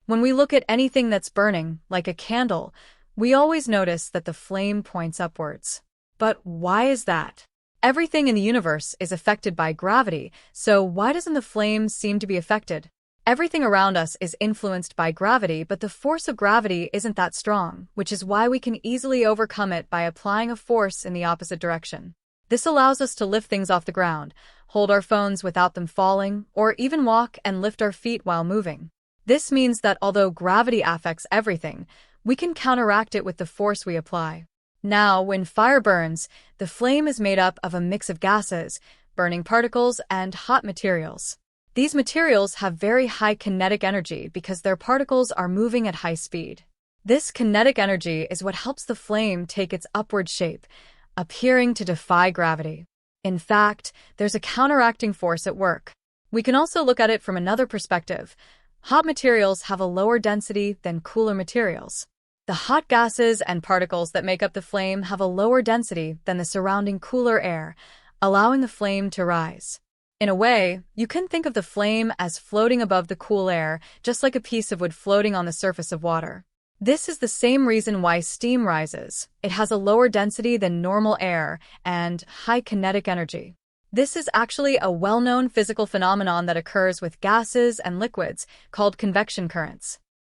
When we look at anything that's burning, like a candle, we always notice that the flame points upwards. But why is that? Everything in the universe is affected by gravity, so why doesn't the flame seem to be affected? Everything around us is influenced by gravity, but the force of gravity isn't that strong, which is why we can easily overcome it by applying a force in the opposite direction. This allows us to lift things off the ground, hold our phones without them falling, or even walk and lift our feet while moving. This means that although gravity affects everything, we can counteract it with the force we apply. Now, when fire burns, the flame is made up of a mix of gases, burning particles, and hot materials. These materials have very high kinetic energy because their particles are moving at high speed. This kinetic energy is what helps the flame take its upward shape, appearing to defy gravity. In fact, there's a counteracting force at work. We can also look at it from another perspective. Hot materials have a lower density than cooler materials. The hot gases and particles that make up the flame have a lower density than the surrounding cooler air, allowing the flame to rise. In a way, you can think of the flame as floating above the cool air, just like a piece of wood floating on the surface of water. This is the same reason why steam rises. It has a lower density than normal air and high kinetic energy. This is actually a well-known physical phenomenon that occurs with gases and liquids called convection currents.